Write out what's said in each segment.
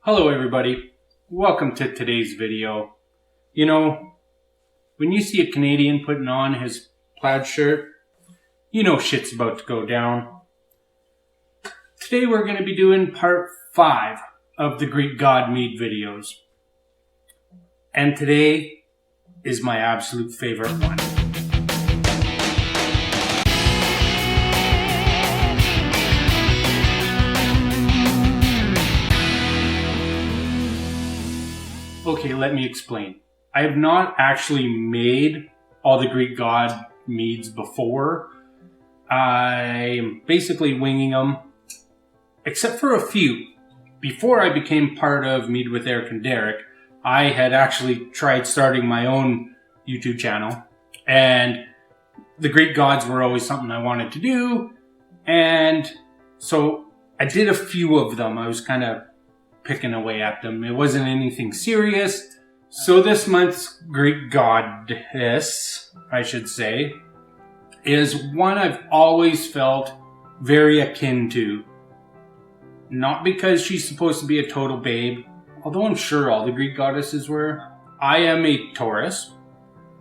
Hello everybody, welcome to today's video. You know, when you see a Canadian putting on his plaid shirt, you know shit's about to go down. Today we're going to be doing part 5 of the Greek god Mead videos. And today is my absolute favorite one. Okay, let me explain. I have not actually made all the Greek god meads before. I'm basically winging them, except for a few. Before I became part of Mead with Eric and Derek, I had actually tried starting my own YouTube channel, and the Greek gods were always something I wanted to do, and so I did a few of them. I was kind of picking away at them. It wasn't anything serious. So this month's Greek goddess, I should say, is one I've always felt very akin to. Not because she's supposed to be a total babe, although I'm sure all the Greek goddesses were. I am a Taurus,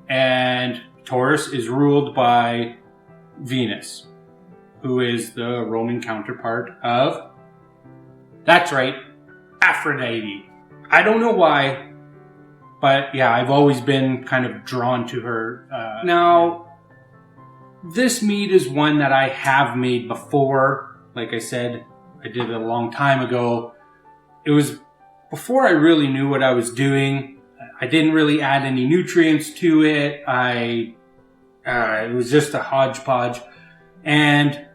and Taurus is ruled by Venus, who is the Roman counterpart of, that's right, Aphrodite. I don't know why, but yeah, I've always been kind of drawn to her. Now, this mead is one that I have made before. Like I said, I did it a long time ago. It was before I really knew what I was doing. I didn't really add any nutrients to it. It was just a hodgepodge. And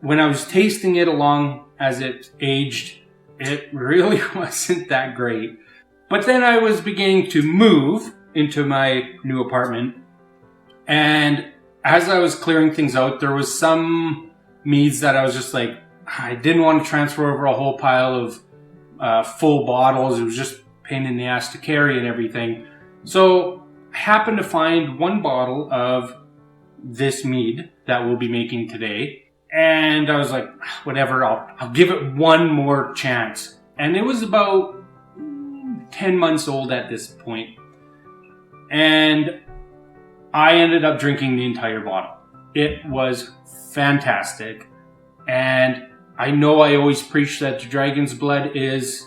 when I was tasting it along as it aged, it really wasn't that great. But then I was beginning to move into my new apartment. And as I was clearing things out, there was some meads that I was just like, I didn't want to transfer over a whole pile of full bottles. It was just a pain in the ass to carry and everything. So I happened to find one bottle of this mead that we'll be making today. And I was like, whatever, I'll give it one more chance. And it was about 10 months old at this point. And I ended up drinking the entire bottle. It was fantastic. And I know I always preach that the dragon's blood is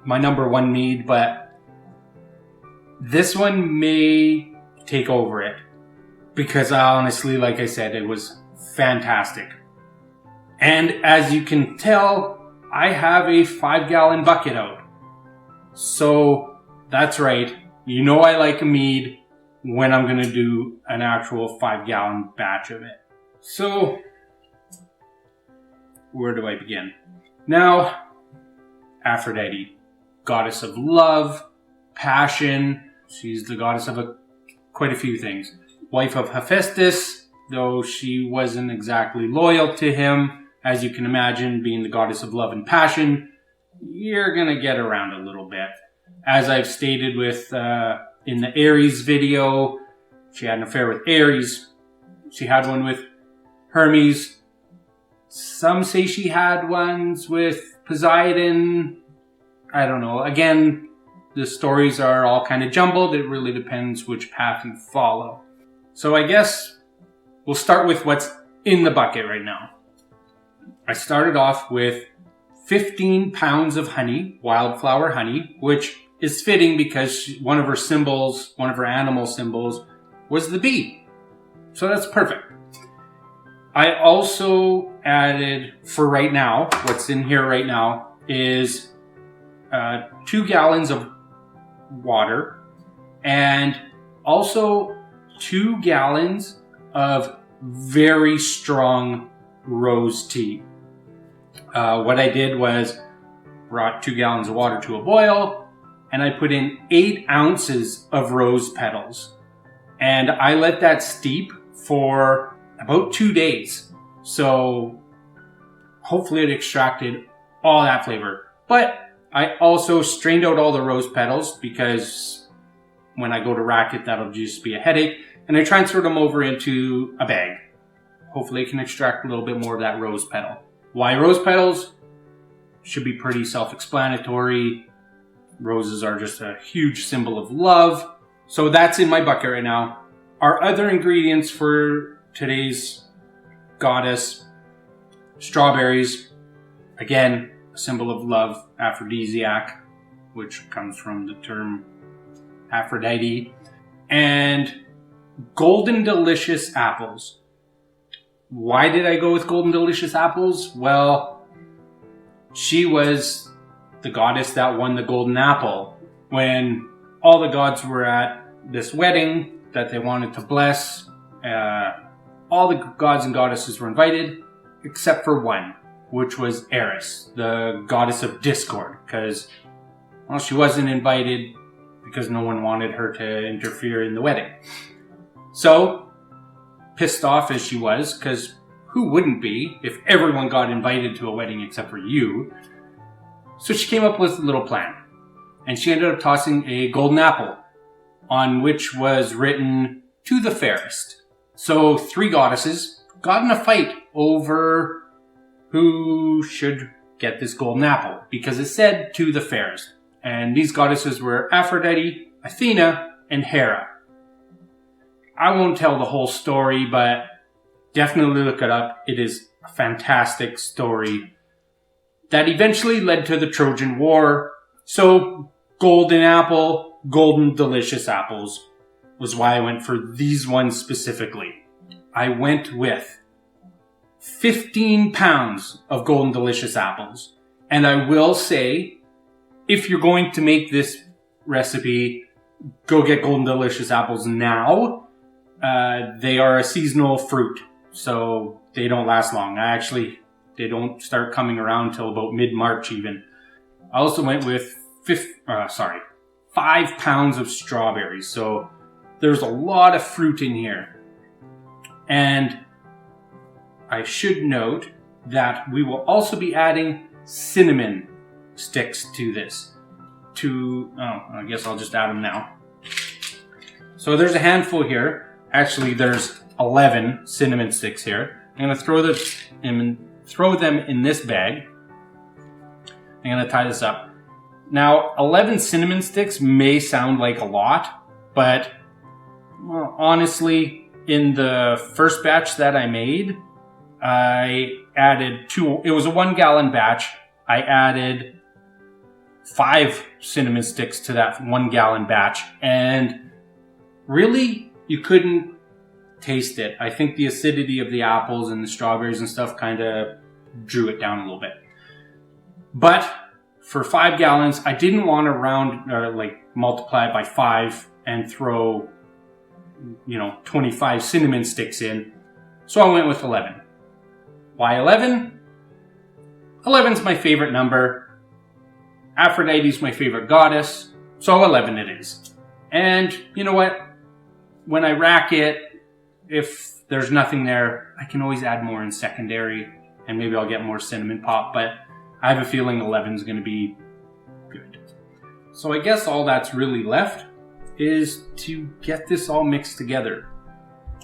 my number one mead, but this one may take over it. Because honestly, like I said, it was fantastic. And as you can tell, I have a 5-gallon bucket out. So that's right. You know I like a mead when I'm going to do an actual 5-gallon batch of it. So where do I begin? Now, Aphrodite, goddess of love, passion. She's the goddess of quite a few things. Wife of Hephaestus, though she wasn't exactly loyal to him. As you can imagine, being the goddess of love and passion, you're going to get around a little bit. As I've stated with in the Aries video, she had an affair with Aries. She had one with Hermes. Some say she had ones with Poseidon. I don't know. Again, the stories are all kind of jumbled. It really depends which path you follow. So I guess we'll start with what's in the bucket right now. I started off with 15 pounds of honey, wildflower honey, which is fitting because one of her symbols, one of her animal symbols, was the bee. So that's perfect. I also added, for right now, what's in here right now is 2 gallons of water and also 2 gallons of very strong rose tea. What I did was brought 2 gallons of water to a boil, and I put in 8 ounces of rose petals. And I let that steep for about 2 days. So hopefully it extracted all that flavor. But I also strained out all the rose petals because when I go to rack it, that'll just be a headache. And I transferred them over into a bag. Hopefully it can extract a little bit more of that rose petal. Why rose petals? should be pretty self-explanatory. Roses are just a huge symbol of love. So that's in my bucket right now. Our other ingredients for today's goddess, strawberries. Again, a symbol of love, aphrodisiac, which comes from the term Aphrodite. And golden delicious apples. Why did I go with golden delicious apples? Well, she was the goddess that won the golden apple when all the gods were at this wedding that they wanted to bless. All the gods and goddesses were invited except for one, which was Eris, the goddess of discord, because she wasn't invited because no one wanted her to interfere in the wedding. So, pissed off as she was, because who wouldn't be if everyone got invited to a wedding except for you? So she came up with a little plan. And she ended up tossing a golden apple, on which was written, "To the fairest." So 3 goddesses got in a fight over who should get this golden apple, because it said "to the fairest." And these goddesses were Aphrodite, Athena, and Hera. I won't tell the whole story, but definitely look it up. It is a fantastic story that eventually led to the Trojan War. So, golden apple, golden delicious apples was why I went for these ones specifically. I went with 15 pounds of golden delicious apples. And I will say, if you're going to make this recipe, go get golden delicious apples now. They are a seasonal fruit, so they don't last long. They don't start coming around till about mid-March even. I also went with 5 pounds of strawberries, so there's a lot of fruit in here. And I should note that we will also be adding cinnamon sticks to this. I guess I'll just add them now. So there's a handful here. Actually, there's 11 cinnamon sticks here. I'm going to throw them in this bag. I'm going to tie this up. Now, 11 cinnamon sticks may sound like a lot, but honestly, in the first batch that I made, I added 2. It was a 1 gallon batch. I added 5 cinnamon sticks to that 1 gallon batch, and really, you couldn't taste it. I think the acidity of the apples and the strawberries and stuff kind of drew it down a little bit. But for 5 gallons, I didn't want to multiply it by 5 and throw, 25 cinnamon sticks in. So I went with 11. Why 11? 11's my favorite number. Aphrodite's my favorite goddess. So 11 it is. And you know what? When I rack it, if there's nothing there, I can always add more in secondary, and maybe I'll get more cinnamon pop, but I have a feeling 11 is going to be good. So I guess all that's really left is to get this all mixed together.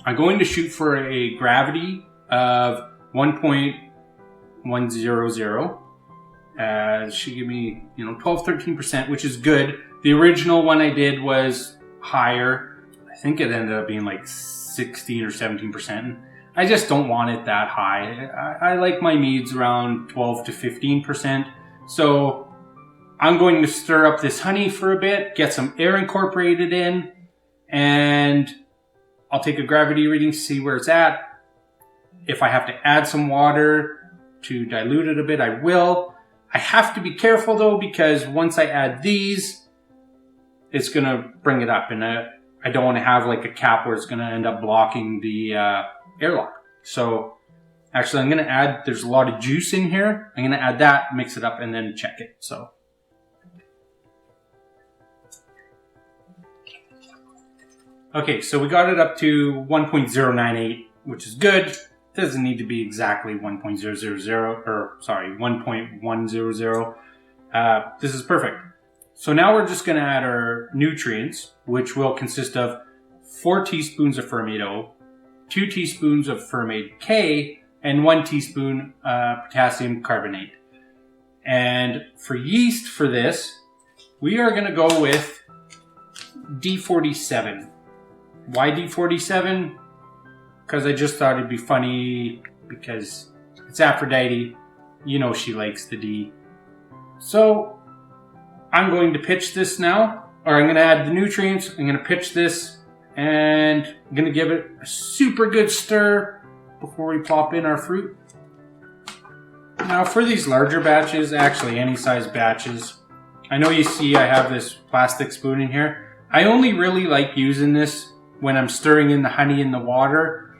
I'm going to shoot for a gravity of 1.100. It should give me, 12-13%, which is good. The original one I did was higher. I think it ended up being like 16 or 17%. I just don't want it that high. I like my meads around 12 to 15%. So I'm going to stir up this honey for a bit, get some air incorporated in, and I'll take a gravity reading to see where it's at. If I have to add some water to dilute it a bit, I will. I have to be careful though, because once I add these, it's going to bring it up, and I don't want to have like a cap where it's going to end up blocking the airlock. So actually I'm going to add, there's a lot of juice in here. I'm going to add that, mix it up, and then check it. So okay, so we got it up to 1.098, which is good. It doesn't need to be exactly 1.100. This is perfect. So now we're just going to add our nutrients, which will consist of 4 teaspoons of ferment O, 2 teaspoons of ferment K, and 1 teaspoon potassium carbonate. And for yeast for this, we are going to go with D47. Why D47? Because I just thought it'd be funny because it's Aphrodite. You know she likes the D. So I'm going to pitch this now, or I'm going to add the nutrients. I'm going to pitch this, and I'm going to give it a super good stir before we pop in our fruit. Now for these larger batches, actually any size batches, I know you see I have this plastic spoon in here. I only really like using this when I'm stirring in the honey in the water,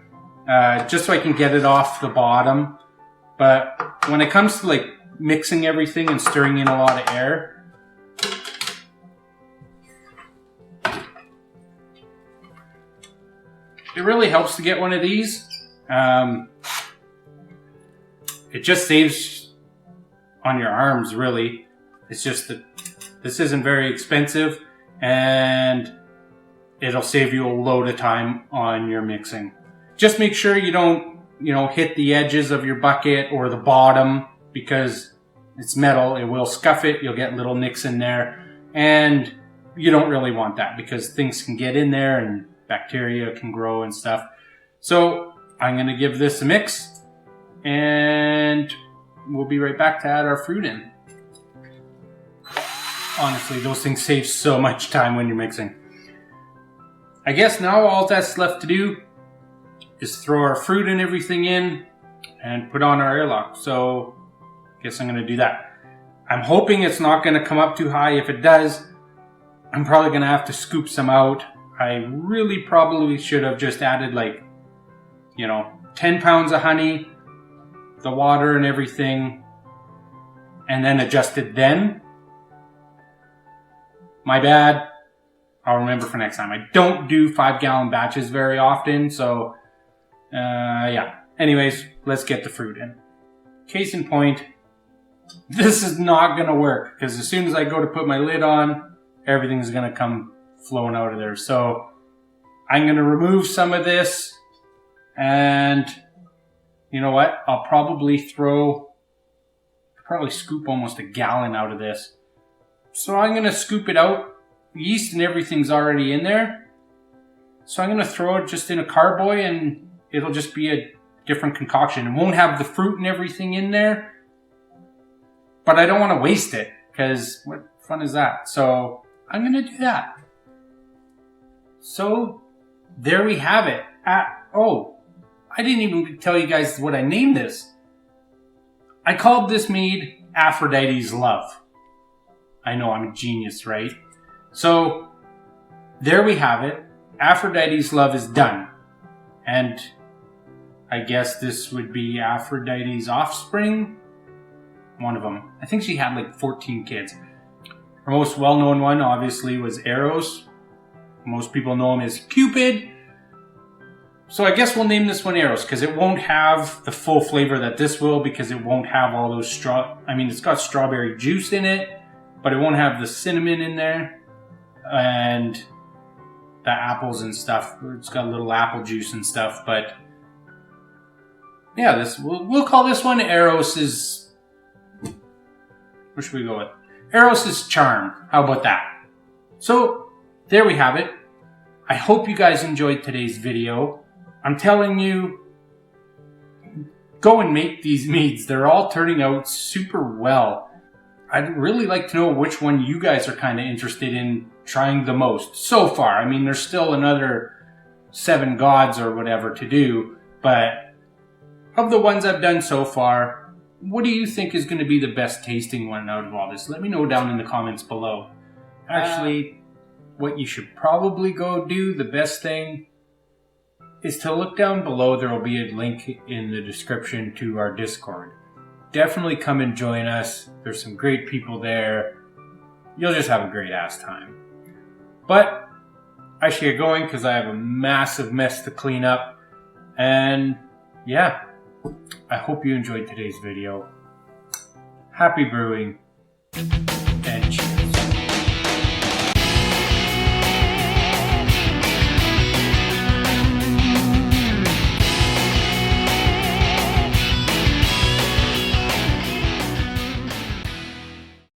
just so I can get it off the bottom. But when it comes to like mixing everything and stirring in a lot of air, it really helps to get one of these. It just saves on your arms, really. It's just that this isn't very expensive, and it'll save you a load of time on your mixing. Just make sure you don't, hit the edges of your bucket or the bottom, because it's metal. It will scuff it. You'll get little nicks in there, and you don't really want that because things can get in there and bacteria can grow and stuff. So I'm going to give this a mix, and we'll be right back to add our fruit in. Honestly, those things save so much time when you're mixing. I guess now all that's left to do is throw our fruit and everything in and put on our airlock. So I guess I'm going to do that. I'm hoping it's not going to come up too high. If it does, I'm probably going to have to scoop some out. I really probably should have just added 10 pounds of honey, the water and everything, and then adjusted then. My bad. I'll remember for next time. I don't do 5-gallon batches very often, so yeah. Anyways, let's get the fruit in. Case in point, this is not going to work because as soon as I go to put my lid on, everything's going to come flowing out of there. So I'm going to remove some of this, and you know what? I'll probably scoop almost a gallon out of this. So I'm going to scoop it out. Yeast and everything's already in there. So I'm going to throw it just in a carboy, and it'll just be a different concoction. It won't have the fruit and everything in there, but I don't want to waste it because what fun is that? So I'm going to do that. So there we have it. I didn't even tell you guys what I named this. I called this mead Aphrodite's Love. I know, I'm a genius, right? So there we have it. Aphrodite's Love is done. And I guess this would be Aphrodite's offspring. One of them. I think she had 14 kids. Her most well-known one, obviously, was Eros. Most people know him as Cupid. So I guess we'll name this one Eros because it won't have the full flavor that this will, because it won't have all those it's got strawberry juice in it, but it won't have the cinnamon in there and the apples and stuff. It's got a little apple juice and stuff, but yeah, we'll call this one Eros's. Where should we go with? Eros's Charm. How about that? So there we have it. I hope you guys enjoyed today's video. I'm telling you, go and make these meads. They're all turning out super well. I'd really like to know which one you guys are kind of interested in trying the most so far. There's still another 7 gods or whatever to do, but of the ones I've done so far, what do you think is going to be the best tasting one out of all this? Let me know down in the comments below. Actually, what you should probably go do, the best thing, is to look down below. There will be a link in the description to our Discord. Definitely come and join us. There's some great people there. You'll just have a great ass time. But I should get going because I have a massive mess to clean up. And yeah, I hope you enjoyed today's video. Happy brewing.